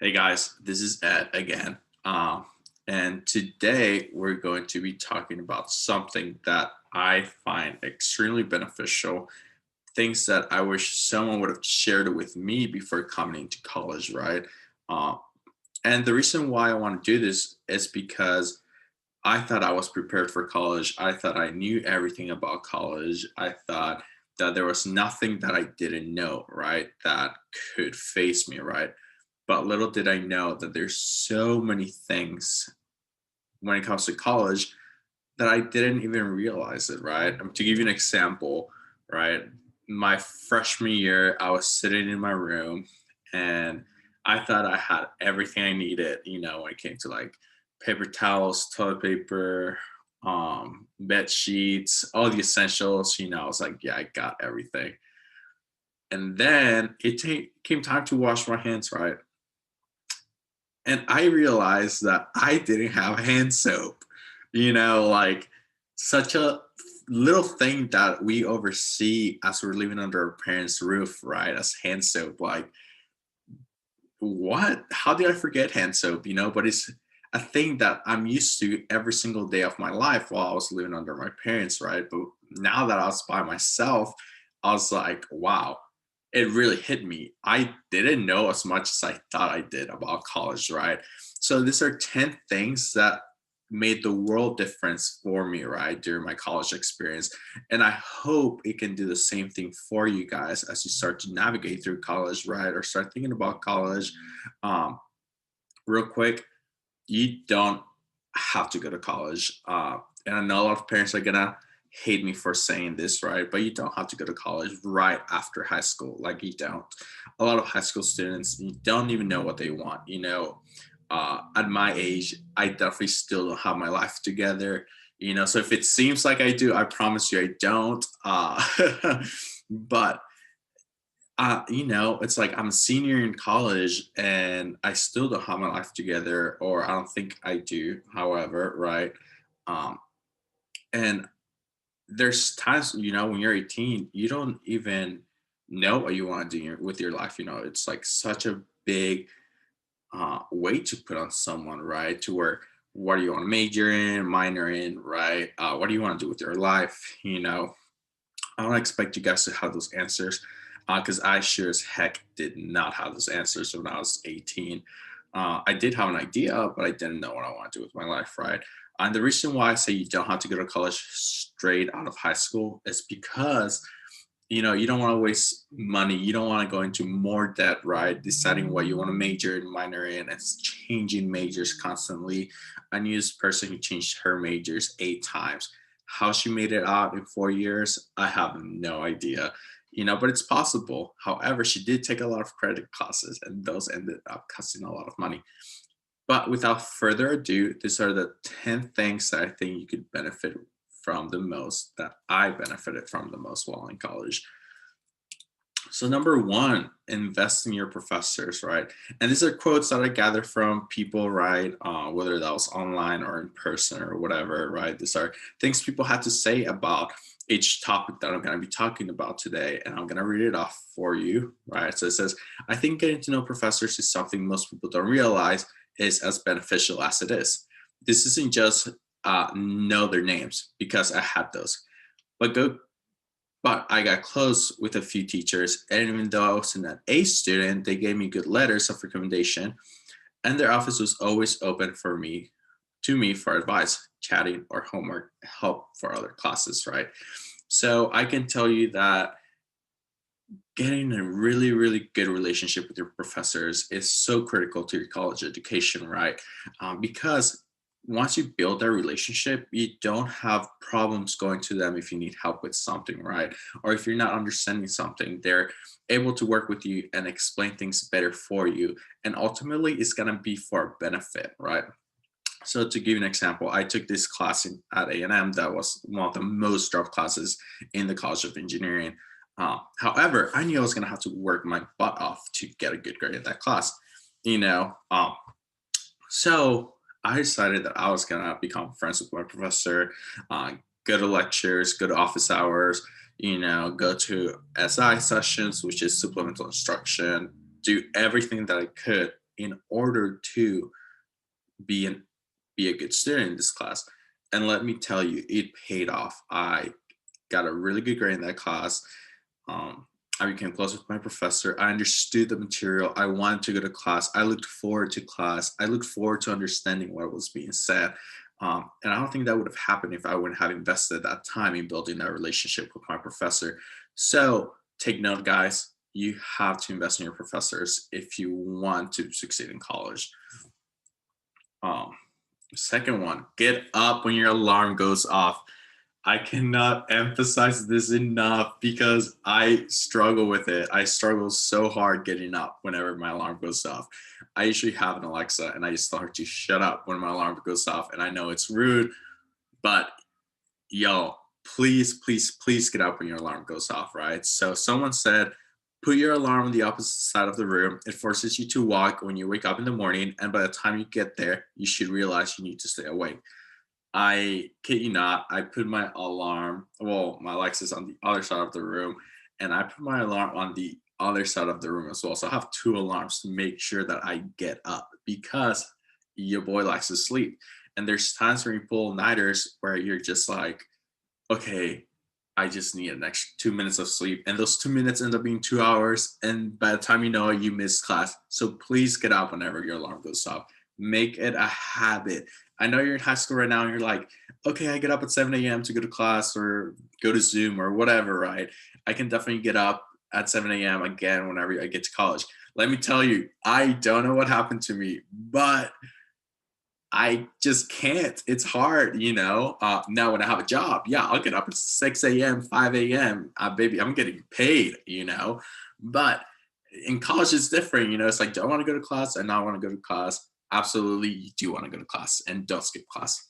Hey guys, this is Ed again. And today we're going to be talking about something that I find extremely beneficial, things that I wish someone would have shared it with me before coming into college, right? Uh, and the reason why I want to do this is because I thought I was prepared for college. I thought I knew everything about college. I thought that there was nothing that I didn't know, right? That could face me, right? But little did I know that there's so many things when it comes to college that I didn't even realize it, right? To give you an example, right? My freshman year, I was sitting in my room and I thought I had everything I needed, when it came to like paper towels, toilet paper, bed sheets, all the essentials, I was like, yeah, I got everything. And then came time to wash my hands, right? And I realized that I didn't have hand soap, like such a little thing that we oversee as we're living under our parents' roof, right? As hand soap. Like, what? How did I forget hand soap? But it's a thing that I'm used to every single day of my life while I was living under my parents, right? But now that I was by myself, I was like, wow, it really hit me. I didn't know as much as I thought I did about college, right? So these are 10 things that made the world difference for me, right, during my college experience. And I hope it can do the same thing for you guys as you start to navigate through college, right? Or start thinking about college. Um, Real quick, you don't have to go to college. And I know a lot of parents are gonna hate me for saying this, right? But you don't have to go to college right after high school. Like, you don't. A lot of high school students, you don't even know what they want. At my age, I definitely still don't have my life together. So if it seems like I do, I promise you I don't. But it's like I'm a senior in college and I still don't have my life together, or I don't think I do, however, right? Um, and there's times, when you're 18, you don't even know what you want to do with your life. It's like such a big weight to put on someone, right? To where, what do you want to major in, minor in, right? What do you want to do with your life? I don't expect you guys to have those answers because I sure as heck did not have those answers when I was 18. I did have an idea, but I didn't know what I want to do with my life, right? And the reason why I say you don't have to go to college straight out of high school is because you don't want to waste money. You don't want to go into more debt, right? Deciding what you want to major and minor in and changing majors constantly. I knew this person who changed her majors 8 times. How she made it out in 4 years, I have no idea. But it's possible. However, she did take a lot of credit classes, and those ended up costing a lot of money. But without further ado, these are the 10 things that I think you could benefit from the most, that I benefited from the most while in college. So number one, invest in your professors, right? And these are quotes that I gather from people, right? Whether that was online or in person or whatever, right? These are things people had to say about each topic that I'm going to be talking about today. And I'm going to read it off for you, right? So it says, I think getting to know professors is something most people don't realize is as beneficial as it is. This isn't just know their names, because I had those, but I got close with a few teachers, and even though I wasn't an A student, they gave me good letters of recommendation, and their office was always open to me for advice, chatting, or homework help for other classes, right? So I can tell you that getting a really, really good relationship with your professors is so critical to your college education, right? Because once you build that relationship, you don't have problems going to them if you need help with something, right? Or if you're not understanding something, they're able to work with you and explain things better for you. And ultimately, it's going to be for benefit, right? So to give you an example, I took this class at A&M that was one of the most dropped classes in the College of Engineering. However, I knew I was going to have to work my butt off to get a good grade in that class. You know, um, so I decided that I was going to become friends with my professor, go to lectures, go to office hours, go to SI sessions, which is supplemental instruction, do everything that I could in order to be an be a good student in this class. And let me tell you, it paid off. I got a really good grade in that class. Um, I became close with my professor. I understood the material. I wanted to go to class. I looked forward to class. I looked forward to understanding what was being said. And I don't think that would have happened if I wouldn't have invested that time in building that relationship with my professor. So take note, guys, you have to invest in your professors if you want to succeed in college. Um, Second one, get up when your alarm goes off. I cannot emphasize this enough because I struggle with it. I struggle so hard getting up whenever my alarm goes off. I usually have an Alexa and I just tell her to shut up when my alarm goes off. And I know it's rude, but yo, please, please, please get up when your alarm goes off, right? So someone said, put your alarm on the opposite side of the room. It forces you to walk when you wake up in the morning. And by the time you get there, you should realize you need to stay awake. I kid you not, I put my alarm, well, my Alexa's on the other side of the room, and I put my alarm on the other side of the room as well. So I have two alarms to make sure that I get up because your boy likes to sleep. And there's times where you pull nighters where you're just like, okay, I just need an extra 2 minutes of sleep. And those 2 minutes end up being 2 hours. And by the time you know it, you miss class. So please get up whenever your alarm goes off. Make it a habit. I know you're in high school right now and you're like, okay, I get up at 7 a.m. to go to class or go to Zoom or whatever, right? I can definitely get up at 7 a.m. again whenever I get to college. Let me tell you, I don't know what happened to me, but I just can't. It's hard, you know. Now, when I have a job, yeah, I'll get up at 6 a.m., 5 a.m. Baby, I'm getting paid, you know. But in college, it's different, you know. It's like, do I want to go to class? And I want to go to class. Absolutely, you do want to go to class and don't skip class.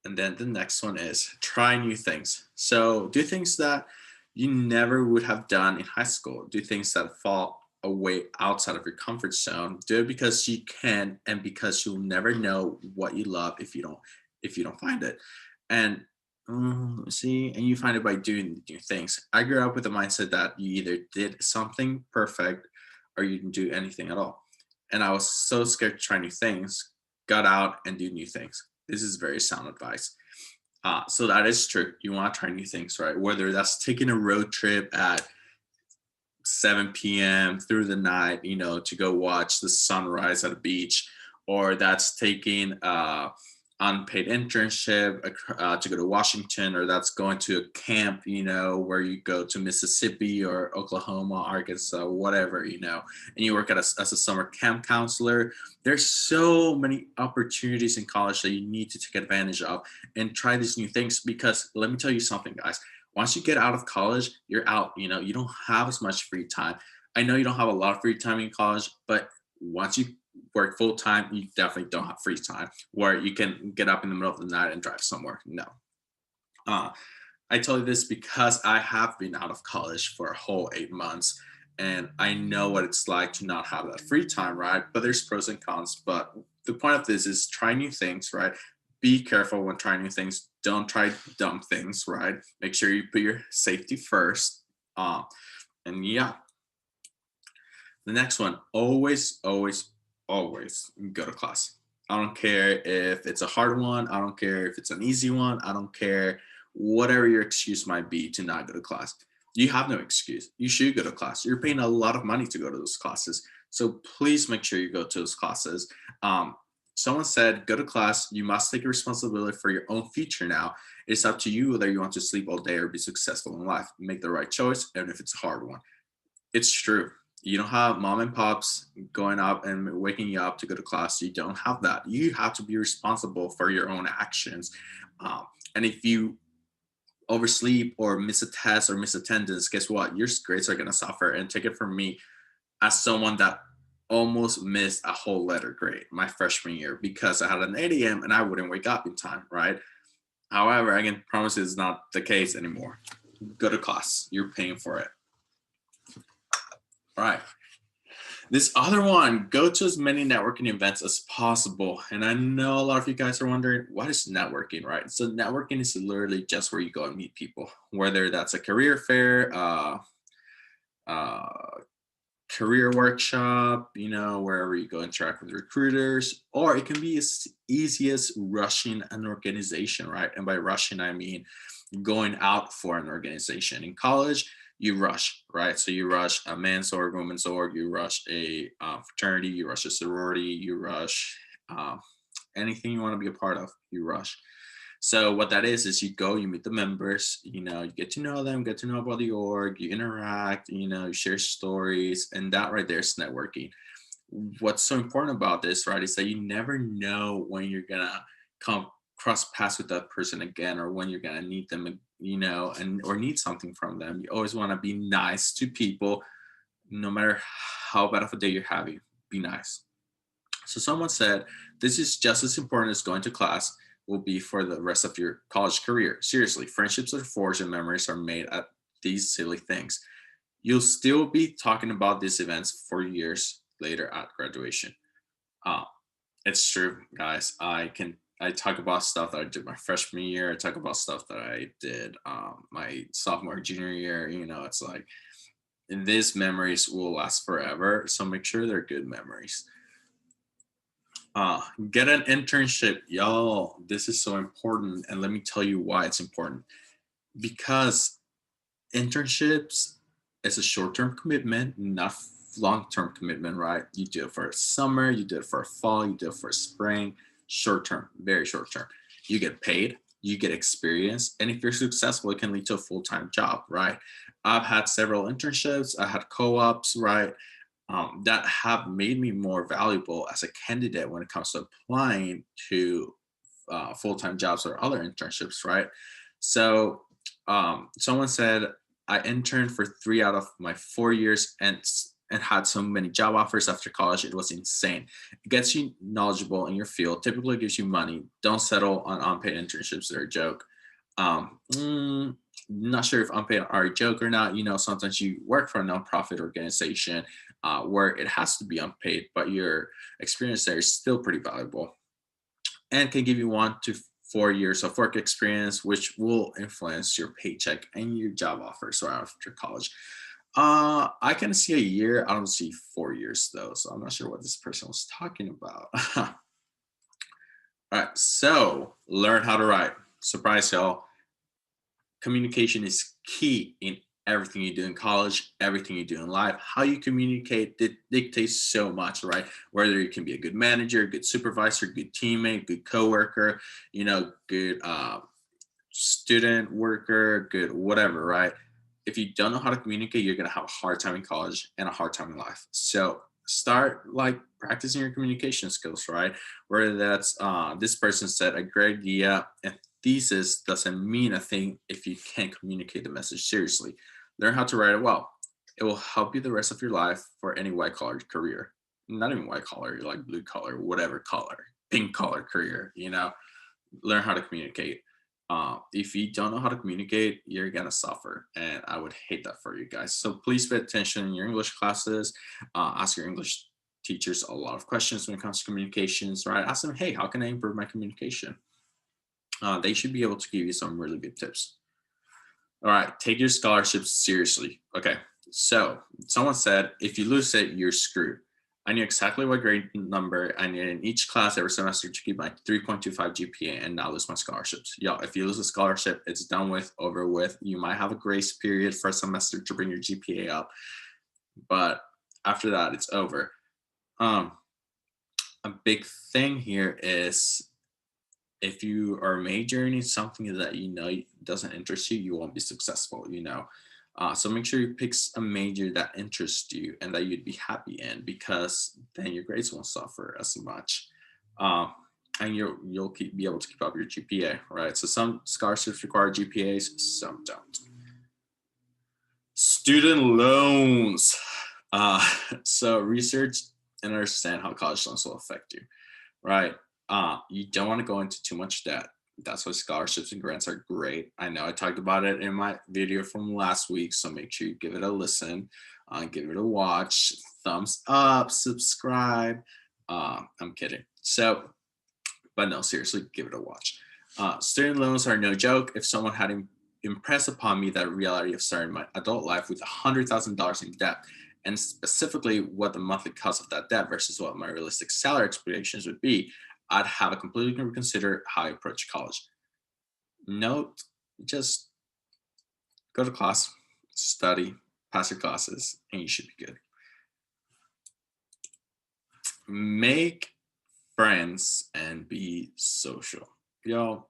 And then the next one is try new things. So do things that you never would have done in high school. Do things that fall away outside of your comfort zone. Do it because you can and because you'll never know what you love if you don't find it. And see, and you find it by doing new things. I grew up with the mindset that you either did something perfect or you didn't do anything at all. And I was so scared to try new things, got out and do new things. This is very sound advice. So that is true. You want to try new things, right? Whether that's taking a road trip at 7 p.m. through the night, you know, to go watch the sunrise at a beach, or that's taking unpaid internship to go to Washington, or that's going to a camp, you know, where you go to Mississippi or Oklahoma, Arkansas, whatever, you know, and you work as a summer camp counselor. There's so many opportunities in college that you need to take advantage of and try these new things because let me tell you something, guys. Once you get out of college, you're out, you know, you don't have as much free time. I know you don't have a lot of free time in college, but once you work full time, you definitely don't have free time where you can get up in the middle of the night and drive somewhere. No. Uh, I tell you this because I have been out of college for a whole 8 months and I know what it's like to not have that free time, right? But there's pros and cons. But the point of this is try new things, right? Be careful when trying new things. Don't try dumb things, right? Make sure you put your safety first. And yeah, the next one, always, always, always go to class. I don't care if it's a hard one. I don't care if it's an easy one. I don't care whatever your excuse might be to not go to class. You have no excuse. You should go to class. You're paying a lot of money to go to those classes. So please make sure you go to those classes. Um, Someone said, go to class. You must take responsibility for your own future now. It's up to you whether you want to sleep all day or be successful in life. Make the right choice, even if it's a hard one. It's true. You don't have mom and pops going up and waking you up to go to class. You don't have that. You have to be responsible for your own actions. And if you oversleep or miss a test or miss attendance, guess what? Your grades are going to suffer. And take it from me as someone that almost missed a whole letter grade my freshman year because I had an 8 a.m. and I wouldn't wake up in time, right? However, I can promise it's not the case anymore. Go to class. You're paying for it. All right. This other one, go to as many networking events as possible. And I know a lot of you guys are wondering, what is networking, right? So networking is literally just where you go and meet people, whether that's a career fair, uh, career workshop, wherever you go interact with recruiters, or it can be as easy as rushing an organization, right? And by rushing, I mean going out for an organization. In college, you rush, right? So you rush a men's org, women's org, you rush a fraternity, you rush a sorority, you rush anything you want to be a part of, you rush. So what that is you go, you meet the members, you get to know them, get to know about the org, you interact, you share stories, and that right there is networking. What's so important about this, right, is that you never know when you're gonna come cross paths with that person again, or when you're gonna need them, and or need something from them. You always want to be nice to people, no matter how bad of a day you're having. Be nice. So someone said, this is just as important as going to class will be for the rest of your college career. Seriously, friendships are forged and memories are made at these silly things. You'll still be talking about these events for years later at graduation. Uh, it's true, guys. I talk about stuff that I did my freshman year. I talk about stuff that I did my sophomore, junior year. It's like, and these memories will last forever. So make sure they're good memories. Get an internship, y'all. This is so important, and let me tell you why it's important. Because internships is a short-term commitment, not long-term commitment, right? You do it for summer, you do it for fall, you do it for spring. Short-term, very short-term. You get paid, you get experience, and if you're successful, it can lead to a full-time job, right? I've had several internships, I had co-ops, right? That have made me more valuable as a candidate when it comes to applying to full-time jobs or other internships, right? So someone said I interned for 3 out of my 4 years and had so many job offers after college. It was insane. It gets you knowledgeable in your field, typically gives you money. Don't settle on unpaid internships. They're a joke. Not sure if unpaid are a joke or not. Sometimes you work for a nonprofit organization where it has to be unpaid, but your experience there is still pretty valuable and can give you 1 to 4 years of work experience, which will influence your paycheck and your job offers right after college. I can see a year. I don't see 4 years though, so I'm not sure what this person was talking about. All right, so learn how to write. Surprise, y'all. Communication is key in everything you do in college, everything you do in life. How you communicate dictates so much, right? Whether you can be a good manager, good supervisor, good teammate, good coworker, good student worker, good whatever, right? If you don't know how to communicate, you're gonna have a hard time in college and a hard time in life. So start like practicing your communication skills, right? Whether that's this person said a great idea and thesis doesn't mean a thing if you can't communicate the message seriously. Learn how to write it well. It will help you the rest of your life for any white collar career. Not even white collar, like blue collar, whatever color, pink collar career, learn how to communicate. If you don't know how to communicate, you're gonna suffer, and I would hate that for you guys. So please pay attention in your English classes. Ask your English teachers a lot of questions when it comes to communications, right? Ask them, hey, how can I improve my communication? They should be able to give you some really good tips. All right, take your scholarships seriously. Okay, so someone said if you lose it, you're screwed. I knew exactly what grade number I needed in each class every semester to keep my 3.25 GPA and not lose my scholarships. Yo, if you lose a scholarship, it's done with, over with. You might have a grace period for a semester to bring your GPA up, but after that, it's over. A big thing here is if you are majoring in something that doesn't interest you, you won't be successful. So make sure you pick a major that interests you and that you'd be happy in, because then your grades won't suffer as much, and you'll be able to keep up your GPA, right? So some scholarships require GPAs, some don't. Student loans. So research and understand how college loans will affect you, right? You don't want to go into too much debt. That's why scholarships and grants are great. I know I talked about it in my video from last week, so make sure you give it a listen, give it a watch, thumbs up, subscribe. I'm kidding. So, but no, seriously, give it a watch. Student loans are no joke. If someone had impressed upon me that reality of starting my adult life with $100,000 in debt and specifically what the monthly cost of that debt versus what my realistic salary expectations would be, I'd have to completely reconsider how I approach college. Note, just go to class, study, pass your classes, and you should be good. Make friends and be social. Yo,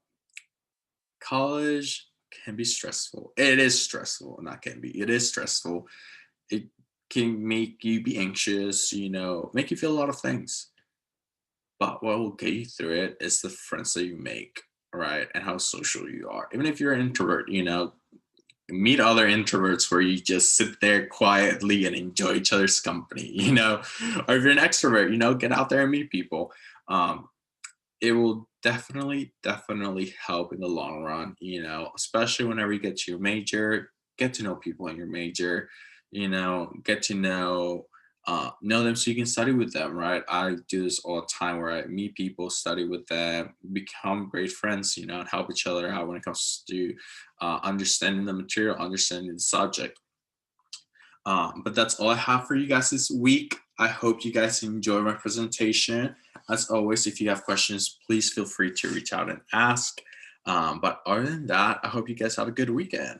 college can be stressful. It is stressful, not can be. It is stressful. It can make you be anxious, make you feel a lot of things. But what will get you through it is the friends that you make, right? And how social you are. Even if you're an introvert, meet other introverts where you just sit there quietly and enjoy each other's company, or if you're an extrovert, get out there and meet people. Um, it will definitely help in the long run, especially whenever you get to your major, get to know people in your major, get to know them so you can study with them, right? I do this all the time where I meet people, study with them, become great friends, and help each other out when it comes to understanding the material, understanding the subject. But that's all I have for you guys this week. I hope you guys enjoy my presentation. As always, if you have questions, please feel free to reach out and ask. But other than that, I hope you guys have a good weekend.